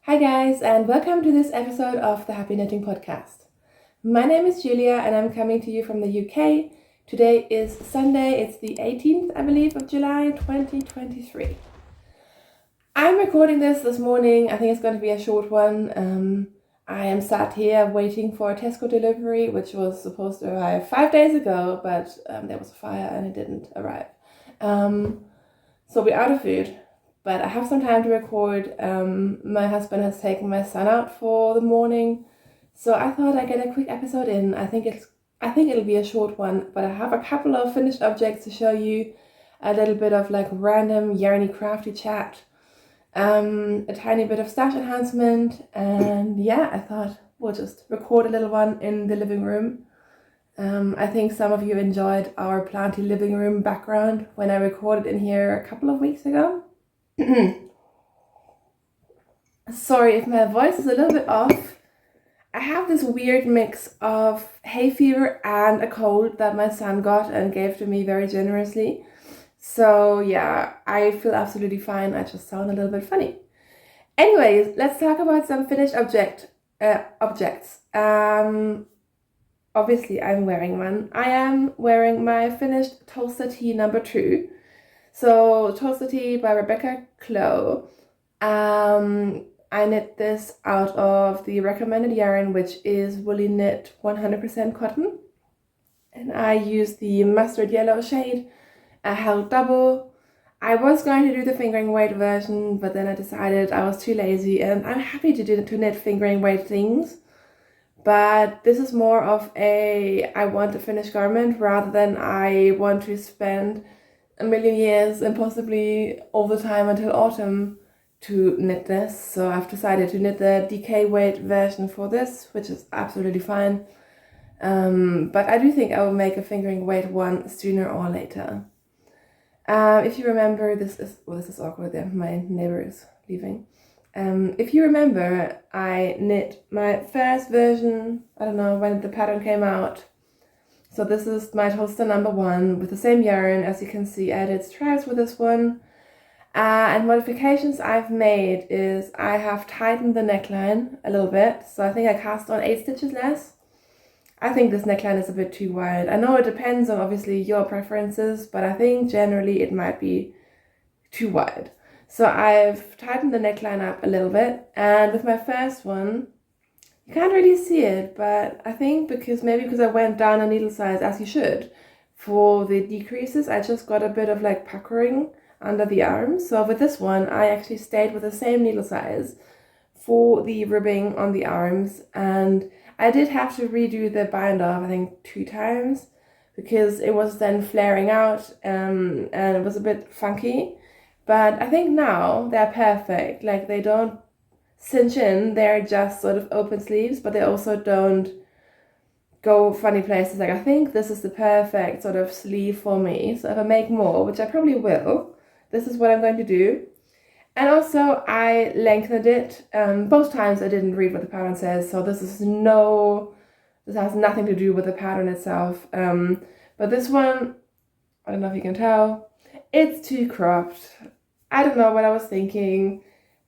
Hi guys, and welcome to this episode of the Happy Knitting Podcast. My name is Julia and I'm coming to you from the UK. Today is Sunday, it's the 18th, I believe, of July 2023. I'm recording this morning. I think it's going to be a short one. I am sat here waiting for a Tesco delivery, which was supposed to arrive 5 days ago, but there was a fire and it didn't arrive. So we're out of food. But I have some time to record. My husband has taken my son out for the morning, so I thought I'd get a quick episode in. I think it'll be a short one, but I have a couple of finished objects to show you, a little bit of like random yarny crafty chat, a tiny bit of stash enhancement, and yeah, I thought we'll just record a little one in the living room. I think some of you enjoyed our planty living room background when I recorded in here a couple of weeks ago. Sorry if my voice is a little bit off. I have this weird mix of hay fever and a cold that my son got and gave to me very generously. So yeah, I feel absolutely fine. I just sound a little bit funny. Anyways, let's talk about some finished objects. Obviously I'm wearing one. I am wearing my finished Tostee number 2. So Tostee by Rebecca Cowl. I knit this out of the recommended yarn, which is woolly knit 100% cotton. And I used the mustard yellow shade. I held double. I was going to do the fingering weight version, but then I decided I was too lazy, and I'm happy to knit fingering weight things. But this is more of I want a finished garment rather than I want to spend a million years and possibly all the time until autumn to knit this. So I've decided to knit the DK weight version for this, which is absolutely fine. But I do think I will make a fingering weight one sooner or later. If you remember, this is awkward there, my neighbor is leaving. If you remember, I knit my first version, I don't know when the pattern came out. So this is my Tostee number 1 with the same yarn. As you can see, I did stripes with this one. And modifications I've made is I have tightened the neckline a little bit. So I think I cast on 8 stitches less. I think this neckline is a bit too wide. I know it depends on obviously your preferences, but I think generally it might be too wide. So I've tightened the neckline up a little bit. And with my first one, you can't really see it, but I think because I went down a needle size, as you should, for the decreases, I just got a bit of like puckering under the arms. So with this one, I actually stayed with the same needle size for the ribbing on the arms, and I did have to redo the bind off, I think 2 times, because it was then flaring out and it was a bit funky. But I think now they're perfect. Like, they don't cinch in, they're just sort of open sleeves, but they also don't go funny places. Like, I think this is the perfect sort of sleeve for me. So if I make more, which I probably will, this is what I'm going to do. And also I lengthened it. Both times I didn't read what the pattern says, so this has nothing to do with the pattern itself. But this one, I don't know if you can tell, it's too cropped. I don't know what I was thinking,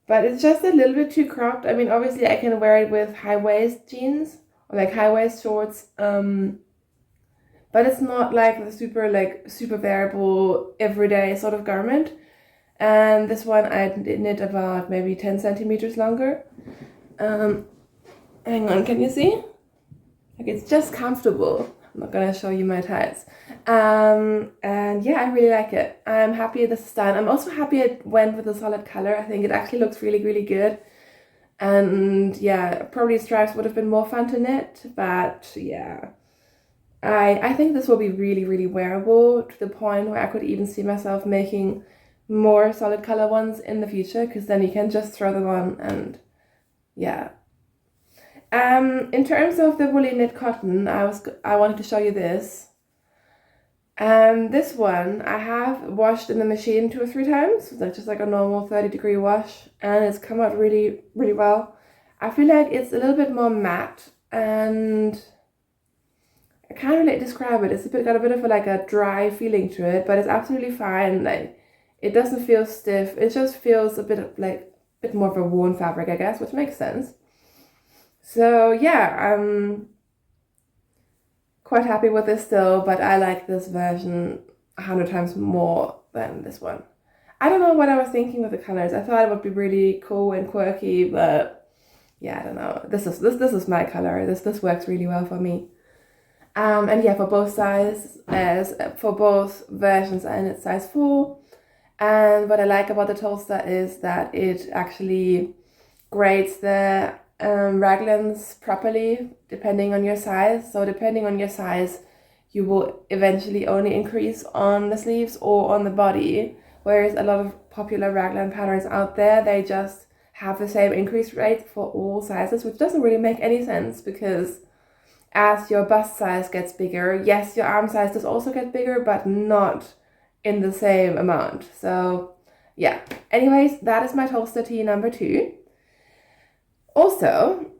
but it's just a little bit too cropped. I mean, obviously I can wear it with high-waist jeans or like high-waist shorts, but it's not like the super variable everyday sort of garment. And this one I knit about maybe 10 centimeters longer. Hang on, can you see? Like, it's just comfortable. I'm not gonna show you my ties. And yeah, I really like it. I'm happy this is done. I'm also happy it went with a solid color. I think it actually looks really, really good. And yeah, probably stripes would have been more fun to knit, but yeah. I think this will be really, really wearable to the point where I could even see myself making more solid color ones in the future, because then you can just throw them on and yeah. In terms of the woolly knit cotton, I wanted to show you this. This one I have washed in the machine 2 or 3 times. That's just like a normal 30-degree wash, and it's come out really, really well. I feel like it's a little bit more matte, and I can't really describe it. It's got a bit of a dry feeling to it, but it's absolutely fine. Like, it doesn't feel stiff. It just feels a bit like bit more of a worn fabric, I guess, which makes sense. So yeah, I'm quite happy with this still, but I like this version 100 times more than this one. I don't know what I was thinking with the colors. I thought it would be really cool and quirky, but yeah, I don't know. This is my color. This works really well for me. And yeah, for both sizes, as for both versions, and it's size 4. And what I like about the Tostee is that it actually grades the raglans properly depending on your size. So depending on your size, you will eventually only increase on the sleeves or on the body. Whereas a lot of popular raglan patterns out there, they just have the same increase rate for all sizes, which doesn't really make any sense, because as your bust size gets bigger, yes, your arm size does also get bigger, but not in the same amount. So yeah, anyways, that is my Tostee number 2. Also,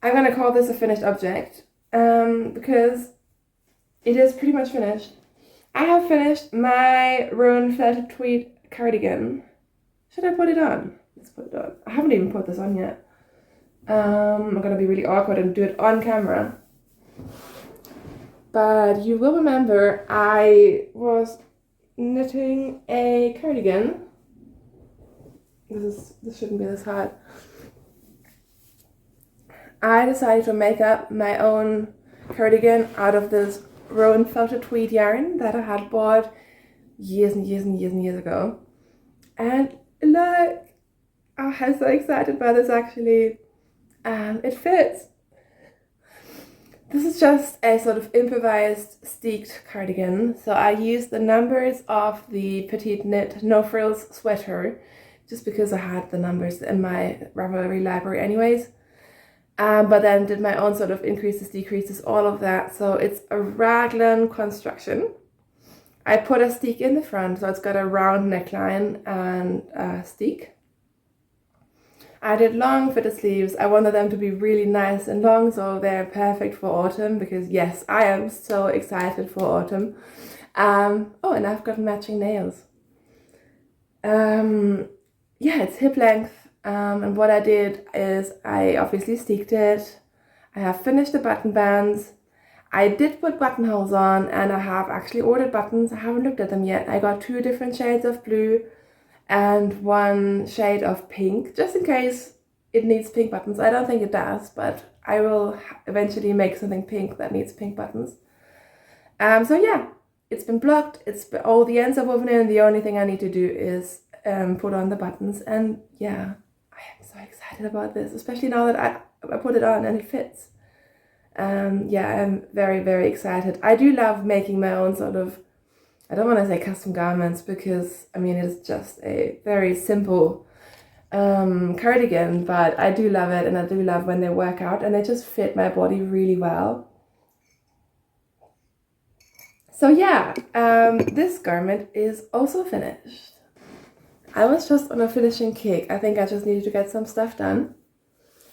I'm gonna call this a finished object because it is pretty much finished. I have finished my Rowan Felted Tweed cardigan. Should I put it on? Let's put it on. I haven't even put this on yet. I'm gonna be really awkward and do it on camera. But you will remember I was knitting a cardigan. This shouldn't be this hard. I decided to make up my own cardigan out of this Rowan Felted Tweed yarn that I had bought years and years and years and years ago. And look, I'm so excited by this actually. It fits. This is just a sort of improvised steeked cardigan. So I used the numbers of the Petite Knit No Frills sweater just because I had the numbers in my Ravelry library anyways. But then did my own sort of increases, decreases, all of that. So it's a raglan construction. I put a steek in the front, so it's got a round neckline and a steek. I did long fitted sleeves. I wanted them to be really nice and long, so they're perfect for autumn, because yes, I am so excited for autumn. Oh, and I've got matching nails. Yeah, it's hip length. And what I did is I obviously steeked it. I have finished the button bands. I did put buttonholes on, and I have actually ordered buttons. I haven't looked at them yet. I got 2 different shades of blue and 1 shade of pink, just in case it needs pink buttons. I don't think it does, but I will eventually make something pink that needs pink buttons. So yeah, it's been blocked. All the ends are woven in. The only thing I need to do is put on the buttons, and yeah, I am so excited about this, especially now that I put it on and it fits. Yeah, I'm very, very excited. I do love making my own sort of, I don't want to say custom garments, because I mean it's just a very simple cardigan, but I do love it, and I do love when they work out and they just fit my body really well. So yeah, this garment is also finished. I was just on a finishing kick. I think I just needed to get some stuff done.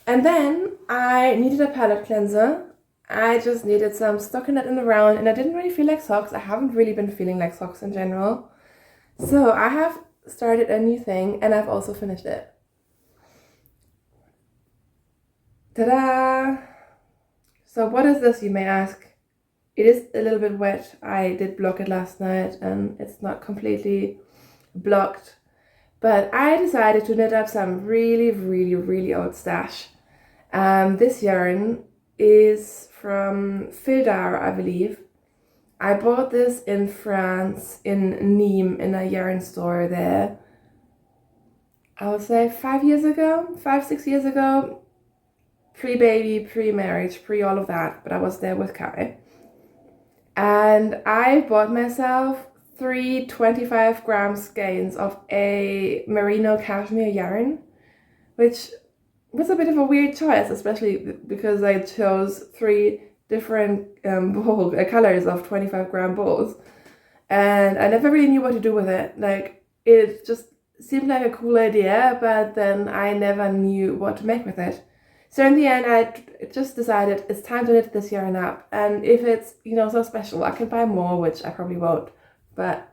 And then I needed a palette cleanser. I just needed some stockinette in the round, and I didn't really feel like socks. I haven't really been feeling like socks in general. So I have started a new thing, and I've also finished it. Ta-da! So what is this, you may ask? It is a little bit wet. I did block it last night, and it's not completely blocked. But I decided to knit up some really, really, really old stash. This yarn is from Fildar, I believe. I bought this in France, in Nîmes, in a yarn store there. I would say 5 years ago, 5-6 years ago. Pre-baby, pre-marriage, pre-all of that. But I was there with Kai. And I bought myself 3 25-gram skeins of a merino cashmere yarn, which was a bit of a weird choice, especially because I chose 3 different colors of 25-gram balls, and I never really knew what to do with it. Like, it just seemed like a cool idea, but then I never knew what to make with it. So in the end, I just decided it's time to knit this yarn up, and if it's, so special, I can buy more, which I probably won't. But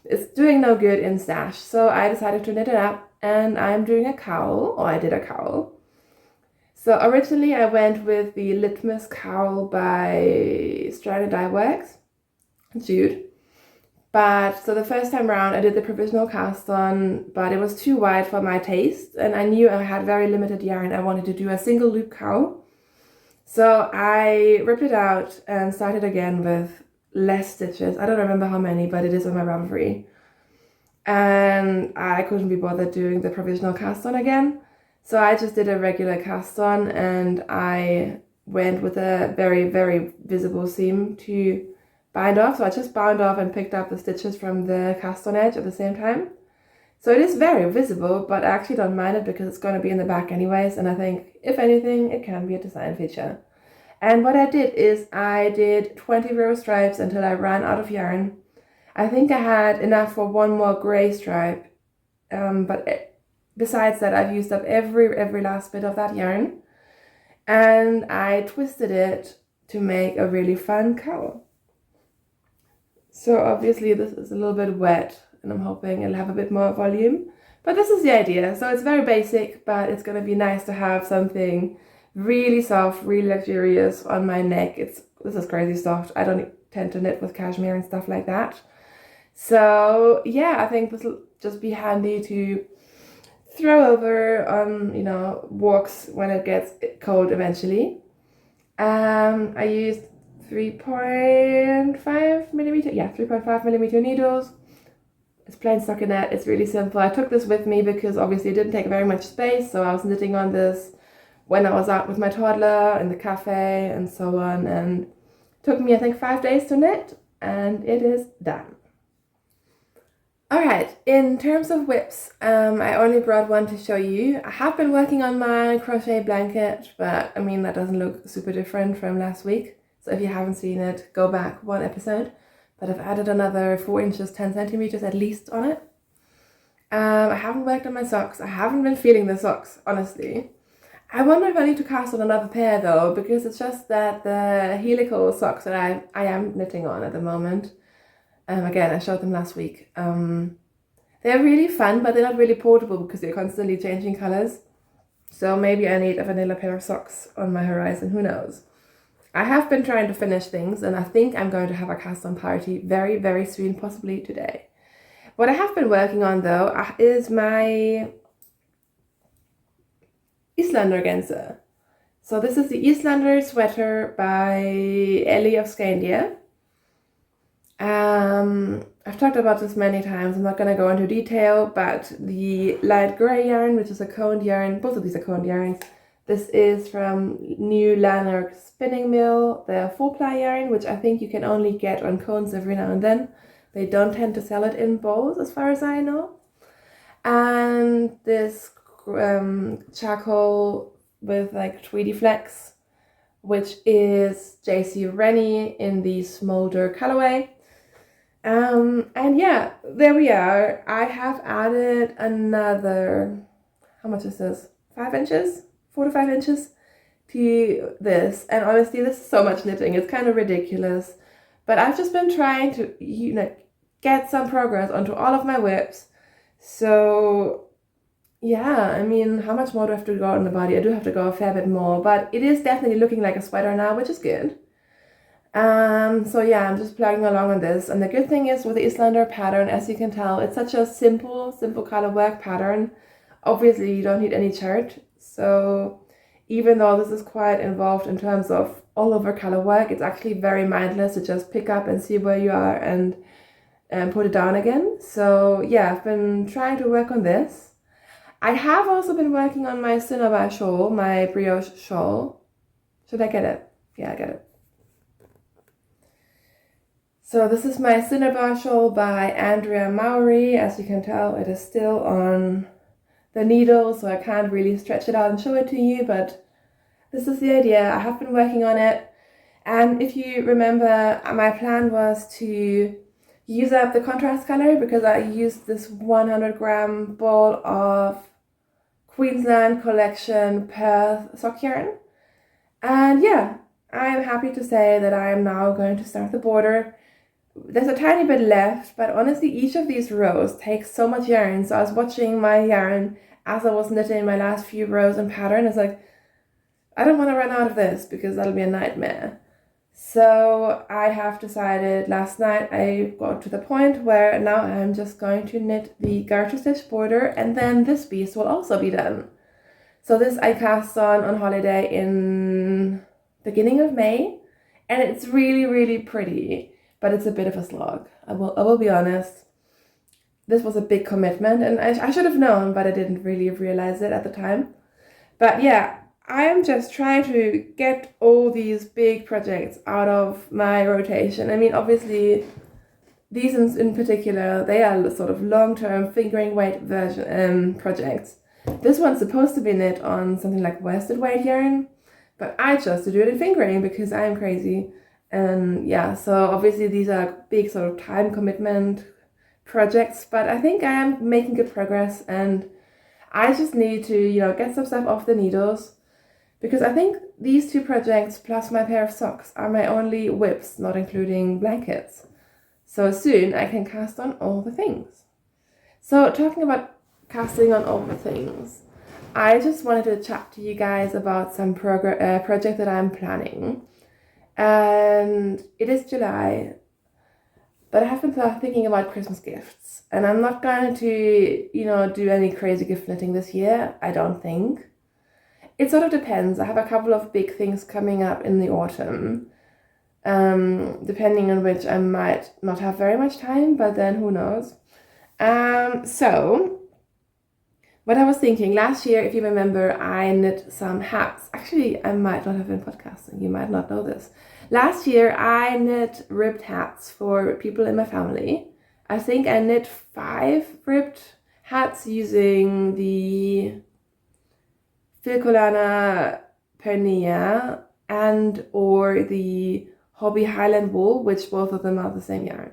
it's doing no good in stash. So I decided to knit it up, and I'm doing a cowl, or I did a cowl. So originally I went with the Litmus Cowl by Stranded Dye Works, Jude. But so the first time around I did the provisional cast on, but it was too wide for my taste, and I knew I had very limited yarn. I wanted to do a single loop cowl. So I ripped it out and started again with less stitches. I don't remember how many, but it is on my Ravelry. And I couldn't be bothered doing the provisional cast on again. So I just did a regular cast on, and I went with a very, very visible seam to bind off. So I just bound off and picked up the stitches from the cast on edge at the same time. So it is very visible, but I actually don't mind it because it's going to be in the back anyways. And I think, if anything, it can be a design feature. And what I did is I did 20 row stripes until I ran out of yarn. I think I had enough for one more gray stripe, besides that, I've used up every last bit of that yarn, and I twisted it to make a really fun cowl. So obviously this is a little bit wet, and I'm hoping it'll have a bit more volume, but this is the idea. So it's very basic, but it's going to be nice to have something really soft, really luxurious on my neck. This is crazy soft. I don't tend to knit with cashmere and stuff like that. So yeah, I think this will just be handy to throw over on, walks when it gets cold eventually. I used 3.5 millimeter, 3.5 millimeter needles. It's plain stockinette. It's really simple. I took this with me because obviously it didn't take very much space, so I was knitting on this when I was out with my toddler in the cafe and so on, and it took me I think 5 days to knit, and it is done. Alright, in terms of whips, I only brought one to show you. I have been working on my crochet blanket, but I mean that doesn't look super different from last week. So if you haven't seen it, go back one episode. But I've added another 4 inches, 10 centimeters at least on it. I haven't worked on my socks. I haven't been feeling the socks, honestly. I wonder if I need to cast on another pair though, because it's just that the helical socks that I am knitting on at the moment, again, I showed them last week. They're really fun, but they're not really portable because they're constantly changing colors. So maybe I need a vanilla pair of socks on my horizon, who knows. I have been trying to finish things, and I think I'm going to have a cast on party very, very soon, possibly today. What I have been working on though is my Islandergenser. So this is the Islander sweater by Ellie of Scandia. I've talked about this many times. I'm not going to go into detail, but the light gray yarn, which is a coned yarn, both of these are coned yarns. This is from New Lanark Spinning Mill, the 4-ply yarn, which I think you can only get on cones every now and then. They don't tend to sell it in balls, as far as I know. And this charcoal with like Tweedy Flex, which is JC Rennie in the Smolder colorway. And yeah, there we are. I have added another, how much is this? 5 inches? 4 to 5 inches to this. And honestly, this is so much knitting. It's kind of ridiculous. But I've just been trying to, get some progress onto all of my whips. So yeah, I mean, how much more do I have to go on the body? I do have to go a fair bit more, but it is definitely looking like a sweater now, which is good. So yeah, I'm just plugging along on this. And the good thing is with the Islander pattern, as you can tell, it's such a simple color work pattern. Obviously, you don't need any chart. So even though this is quite involved in terms of all over color work, it's actually very mindless to just pick up and see where you are and put it down again. So yeah, I've been trying to work on this. I have also been working on my Cinnabar shawl, my brioche shawl. Should I get it? Yeah, I get it. So this is my Cinnabar shawl by Andrea Mowry. As you can tell, it is still on the needle, so I can't really stretch it out and show it to you, but this is the idea. I have been working on it. And if you remember, my plan was to use up the contrast color because I used this 100-gram ball of Queensland Collection Perth sock yarn. And yeah, I am happy to say that I am now going to start the border There's a tiny bit left, but honestly, each of these rows takes so much yarn. So I was watching my yarn as I was knitting my last few rows in pattern. It's like, I don't want to run out of this because that'll be a nightmare. So I have decided last night I got to the point where now I'm just going to knit the garter stitch border, and then this piece will also be done. So this I cast on holiday in beginning of May, and it's really, really pretty, but it's a bit of a slog. I will be honest. This was a big commitment, and I should have known, but I didn't really realize it at the time. But yeah, I am just trying to get all these big projects out of my rotation. I mean, obviously, these in particular, they are sort of long-term fingering weight version projects. This one's supposed to be knit on something like worsted weight yarn, but I chose to do it in fingering because I'm crazy. And yeah, so obviously these are big sort of time commitment projects, but I think I am making good progress, and I just need to, get some stuff off the needles, because I think these two projects plus my pair of socks are my only whips, not including blankets. So soon I can cast on all the things. So talking about casting on all the things, I just wanted to chat to you guys about some project that I'm planning. And it is July, but I have been thinking about Christmas gifts, and I'm not going to, do any crazy gift knitting this year, I don't think. It sort of depends. I have a couple of big things coming up in the autumn, depending on which I might not have very much time, but then who knows. So what I was thinking, last year, if you remember, I knit some hats. Actually, I might not have been podcasting. You might not know this. Last year, I knit ribbed hats for people in my family. I think I knit 5 ribbed hats using the Filcolana Pernilla and or the Hobby Highland wool, which both of them are the same yarn.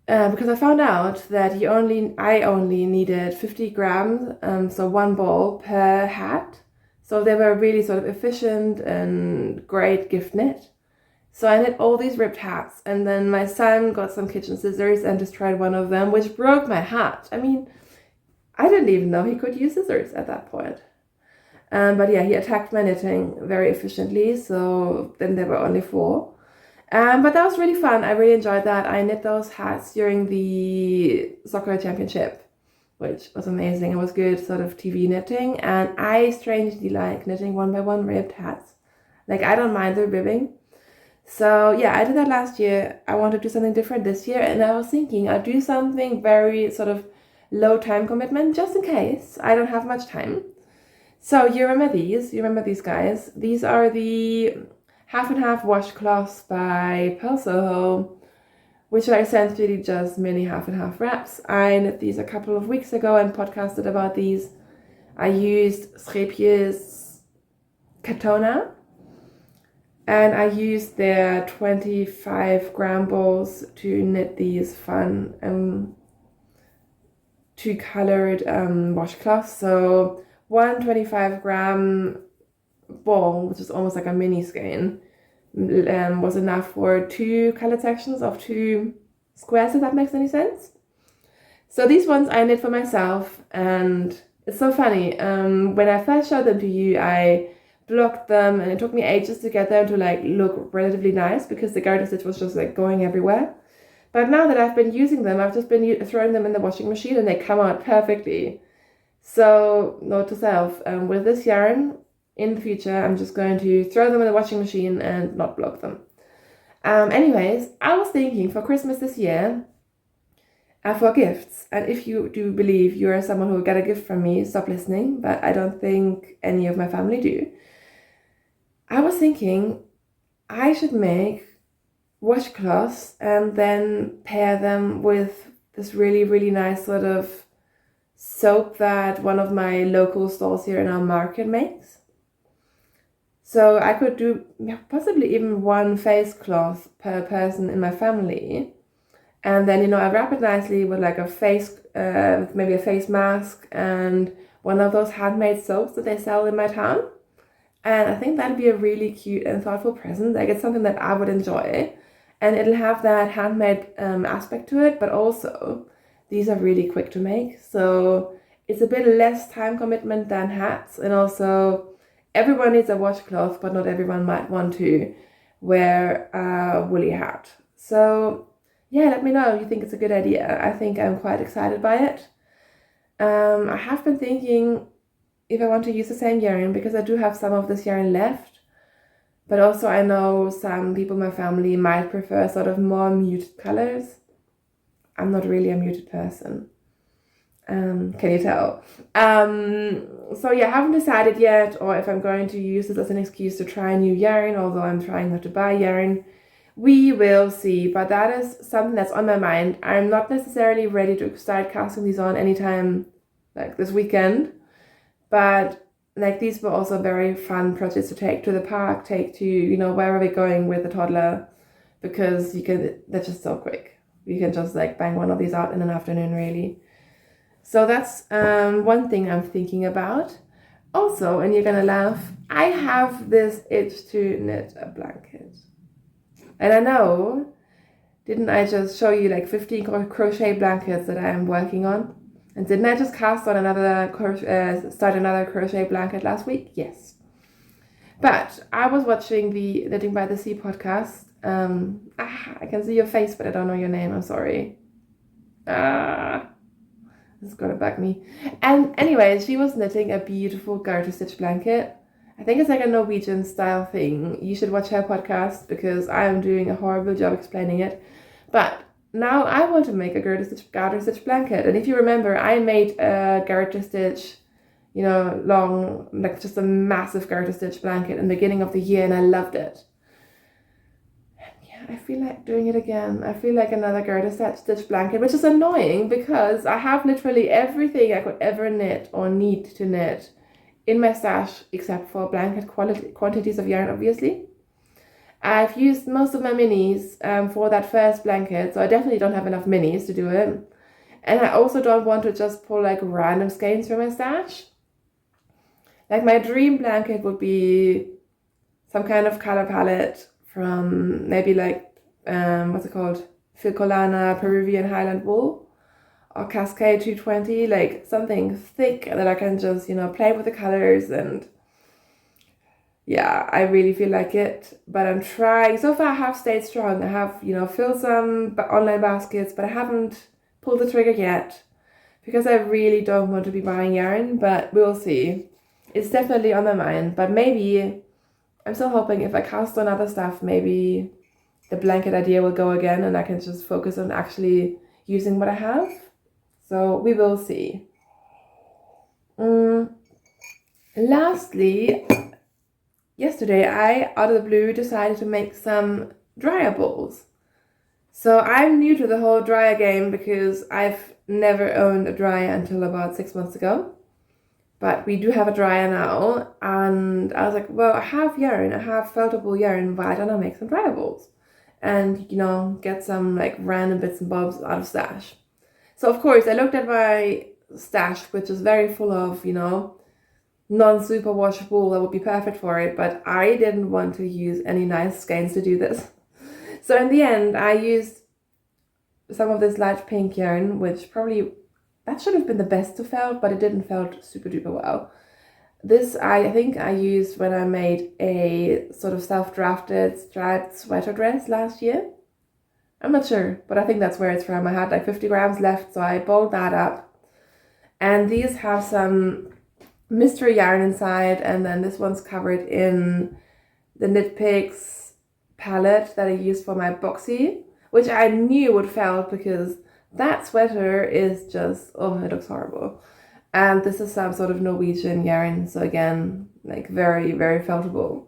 Because I found out that I only needed 50 grams, so 1 ball per hat. So they were really sort of efficient and great gift knit. So I knit all these ribbed hats, and then my son got some kitchen scissors and destroyed one of them, which broke my hat. I mean, I didn't even know he could use scissors at that point. But yeah, he attacked my knitting very efficiently, so then there were only 4. But that was really fun. I really enjoyed that. I knit those hats during the soccer championship, which was amazing. It was good sort of TV knitting, and I strangely like knitting 1x1 ribbed hats. Like, I don't mind the ribbing. So yeah, I did that last year. I want to do something different this year, and I was thinking I'll do something very sort of low time commitment, just in case I don't have much time. So you remember these guys? These are the half and half washcloths by Pearl Soho, which are essentially just mini half and half wraps. I knit these a couple of weeks ago and podcasted about these. I used Scrappy's Katona, and I used their 25 gram balls to knit these fun 2-colored washcloths. So one 25 gram ball, which is almost like a mini skein, was enough for 2 colored sections of 2 squares, if that makes any sense. So these ones I knit for myself, and it's so funny. When I first showed them to you, I blocked them, and it took me ages to get them to like look relatively nice because the garter stitch was just like going everywhere. But now that I've been using them, I've just been throwing them in the washing machine, and they come out perfectly. So note to self, with this yarn, in the future, I'm just going to throw them in the washing machine and not block them. Anyways, I was thinking for Christmas this year, for gifts, and if you do believe you are someone who will get a gift from me, stop listening, but I don't think any of my family do. I was thinking I should make washcloths and then pair them with this really, really nice sort of soap that one of my local stores here in our market makes. So I could do possibly even 1 face cloth per person in my family. And then, I wrap it nicely with like a face, maybe a face mask and one of those handmade soaps that they sell in my town. And I think that'd be a really cute and thoughtful present. Like, it's something that I would enjoy. And it'll have that handmade aspect to it, but also these are really quick to make. So it's a bit less time commitment than hats. And also everyone needs a washcloth, but not everyone might want to wear a woolly hat. So yeah, let me know if you think it's a good idea. I think I'm quite excited by it. I have been thinking if I want to use the same yarn, because I do have some of this yarn left, but also I know some people in my family might prefer sort of more muted colors. I'm not really a muted person. Can you tell? So yeah, I haven't decided yet, or if I'm going to use this as an excuse to try new yarn, although I'm trying not to buy yarn. We will see, but that is something that's on my mind. I'm not necessarily ready to start casting these on anytime like this weekend, but like these were also very fun projects to take to the park, take to, you know, wherever we're going with the toddler, because they're just so quick. You can just like bang one of these out in an afternoon, really. So that's one thing I'm thinking about. Also, and you're gonna laugh, I have this itch to knit a blanket. And I know, didn't I just show you like 15 crochet blankets that I am working on? And didn't I just cast on start another crochet blanket last week? Yes. But I was watching the Knitting by the Sea podcast. I can see your face, but I don't know your name. I'm sorry. This is gonna bug me. And anyway, she was knitting a beautiful garter stitch blanket. I think it's like a Norwegian style thing. You should watch her podcast because I am doing a horrible job explaining it. But now I want to make a garter stitch blanket. And if you remember, I made a garter stitch, you know, long, like just a massive garter stitch blanket in the beginning of the year, and I loved it. And yeah, I feel like doing it again. I feel like another garter stitch blanket, which is annoying because I have literally everything I could ever knit or need to knit in my stash, except for blanket quantities of yarn, obviously. I've used most of my minis for that first blanket, so I definitely don't have enough minis to do it. And I also don't want to just pull like random skeins from my stash. Like my dream blanket would be some kind of color palette from maybe like, what's it called? Filcolana Peruvian Highland Wool, or Cascade 220, like something thick that I can just, you know, play with the colors. And yeah, I really feel like it, but I'm trying. So far I have stayed strong. I have, you know, filled some online baskets, but I haven't pulled the trigger yet because I really don't want to be buying yarn, but we'll see. It's definitely on my mind, but maybe I'm still hoping if I cast on other stuff, maybe the blanket idea will go again and I can just focus on actually using what I have. So we will see. Lastly, yesterday I, out of the blue, decided to make some dryer balls. So I'm new to the whole dryer game because I've never owned a dryer until about 6 months ago. But we do have a dryer now, and I was like, well, I have yarn, I have feltable yarn, why don't I make some dryer balls? And, you know, get some like random bits and bobs out of stash. So of course I looked at my stash, which is very full of, you know, non-super washable that would be perfect for it, but I didn't want to use any nice skeins to do this. So in the end I used some of this light pink yarn, which probably, that should have been the best to felt, but it didn't felt super duper well. This I think I used when I made a sort of self-drafted striped sweater dress last year. I'm not sure, but I think that's where it's from. I had like 50 grams left, so I balled that up. And these have some mystery yarn inside, and then this one's covered in the Knit Picks palette that I used for my boxy, which I knew would felt because that sweater is just, oh, it looks horrible. And this is some sort of Norwegian yarn, so again, like very, very feltable.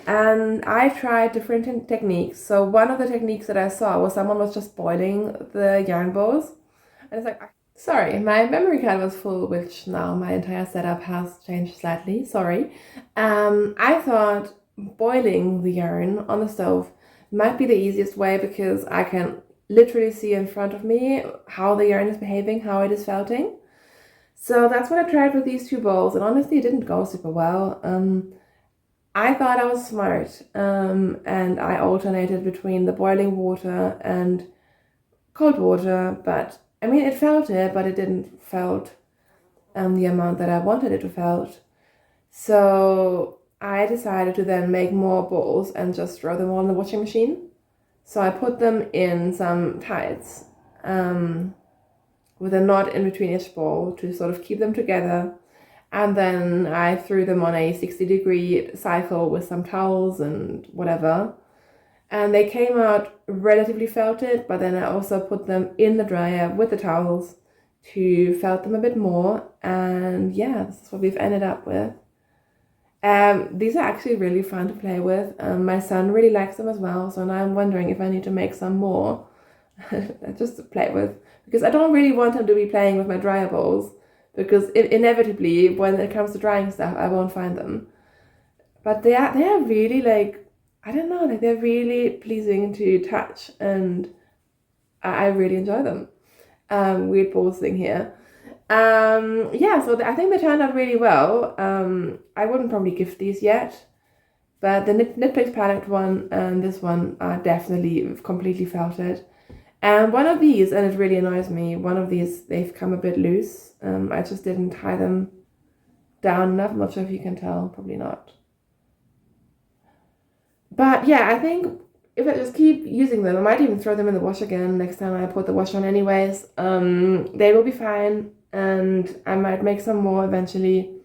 And I tried different techniques. So one of the techniques that I saw was someone was just boiling the yarn balls. And it's like, sorry, my memory card was full, which now my entire setup has changed slightly, sorry. I thought boiling the yarn on the stove might be the easiest way because I can literally see in front of me how the yarn is behaving, how it is felting. So that's what I tried with these two balls, and honestly it didn't go super well. I thought I was smart, and I alternated between the boiling water and cold water, but I mean, it felt it, but it didn't felt the amount that I wanted it to felt. So I decided to then make more balls and just throw them all in the washing machine. So I put them in some tights with a knot in between each ball to sort of keep them together. And then I threw them on a 60-degree cycle with some towels and whatever. And they came out relatively felted, but then I also put them in the dryer with the towels to felt them a bit more. And yeah, this is what we've ended up with. These are actually really fun to play with. My son really likes them as well, so now I'm wondering if I need to make some more just to play with, because I don't really want him to be playing with my dryer balls, because inevitably when it comes to drying stuff I won't find them. But they are really, like, I don't know, like, they're really pleasing to touch, and I really enjoy them. Weird balls thing here. Yeah, so I think they turned out really well. I wouldn't probably gift these yet, but the Knitpicks palette one and this one are definitely completely felted. And one of these, and it really annoys me, one of these, they've come a bit loose. I just didn't tie them down enough. I'm not sure if you can tell, probably not. But yeah, I think if I just keep using them, I might even throw them in the wash again next time I put the wash on anyways. They will be fine, and I might make some more eventually.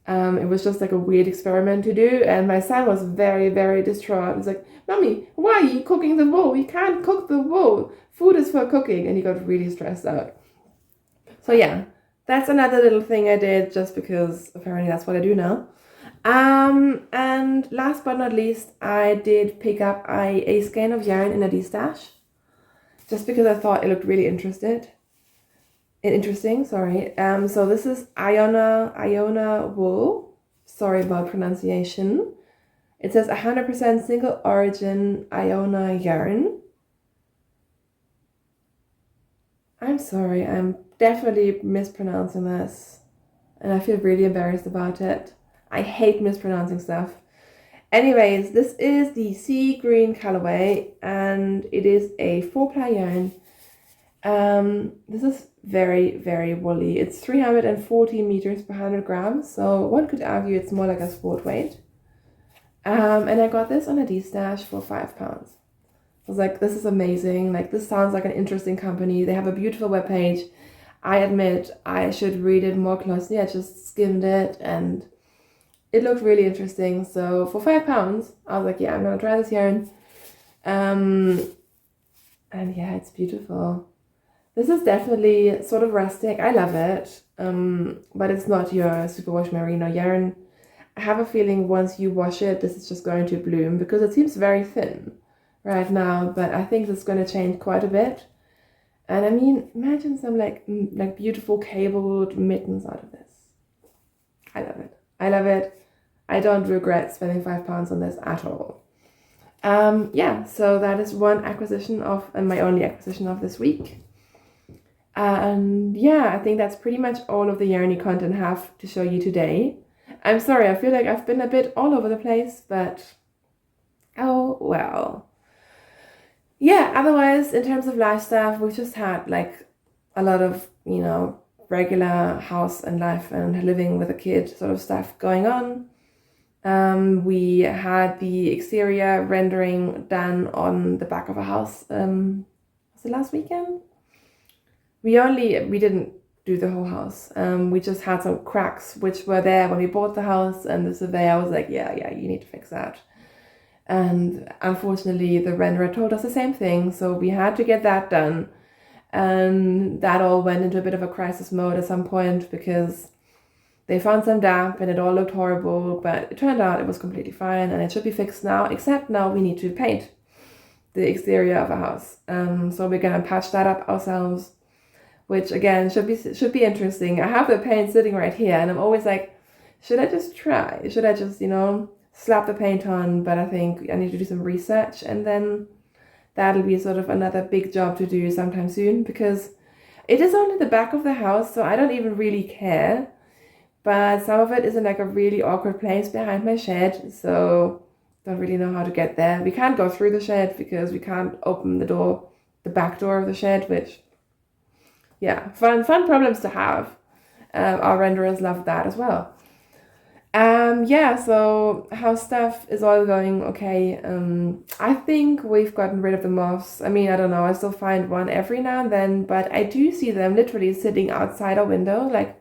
It was just like a weird experiment to do, and my son was very, very distraught. He's like, "Mommy, why are you cooking the wool? You can't cook the wool. Food is for cooking," and he got really stressed out. So yeah, that's another little thing I did just because apparently that's what I do now. And last but not least, I did pick up a skein of yarn in a D-stash, just because I thought it looked really interesting. So this is Iona wool. Sorry about pronunciation. It says 100% single origin Iona yarn. I'm sorry, I'm definitely mispronouncing this, and I feel really embarrassed about it. I hate mispronouncing stuff. Anyways, this is the sea green colorway, and it is a 4-ply yarn. This is very, very woolly. It's 340 meters per 100 grams, so one could argue it's more like a sport weight. And I got this on a D-stash for £5. I was like, this is amazing. Like, this sounds like an interesting company. They have a beautiful webpage. I admit I should read it more closely. I just skimmed it and it looked really interesting. So for £5, I was like, yeah, I'm gonna try this yarn. And yeah, it's beautiful. This is definitely sort of rustic. I love it. But it's not your superwash merino yarn. I have a feeling once you wash it, this is just going to bloom, because it seems very thin right now, but I think it's going to change quite a bit. And I mean, imagine some like beautiful cabled mittens out of this. I love it. I love it. I don't regret spending £5 on this at all. Yeah, so that is one acquisition and my only acquisition of this week. And yeah, I think that's pretty much all of the yarny content I have to show you today. I'm sorry, I feel like I've been a bit all over the place, but oh well. Yeah, otherwise, in terms of life stuff, we've just had like a lot of, regular house and life and living with a kid sort of stuff going on. We had the exterior rendering done on the back of a house. Was it last weekend? We didn't do the whole house. We just had some cracks which were there when we bought the house, and the surveyor was like, yeah, you need to fix that. And unfortunately, the renderer told us the same thing, so we had to get that done. And that all went into a bit of a crisis mode at some point, because they found some damp and it all looked horrible, but it turned out it was completely fine and it should be fixed now, except now we need to paint the exterior of a house. So we're gonna patch that up ourselves, which again should be interesting. I have the paint sitting right here, and I'm always like, should I just try? Should I just, slap the paint on? But I think I need to do some research, and then that'll be sort of another big job to do sometime soon, because it is only the back of the house, so I don't even really care. but some of it is in like a really awkward place behind my shed, so don't really know how to get there. We can't go through the shed because we can't open the back door of the shed, which, yeah, fun problems to have. Our renderers love that as well. Yeah, so how stuff is all going okay. I think we've gotten rid of the moths. I mean, I don't know, I still find one every now and then, but I do see them literally sitting outside our window, like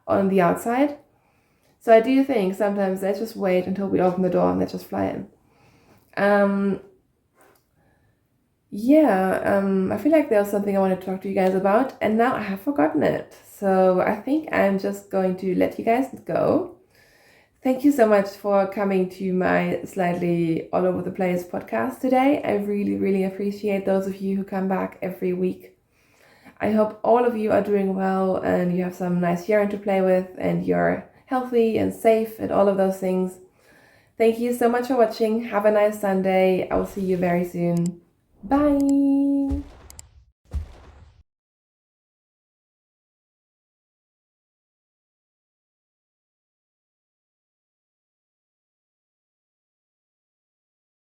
on the outside. So I do think sometimes they just wait until we open the door and they just fly in. I feel like there was something I wanted to talk to you guys about, and now I have forgotten it. So I think I'm just going to let you guys go. Thank you so much for coming to my slightly all over the place podcast today. I really, really appreciate those of you who come back every week. I hope all of you are doing well and you have some nice yarn to play with and you're healthy and safe and all of those things. Thank you so much for watching. Have a nice Sunday. I will see you very soon. Bye.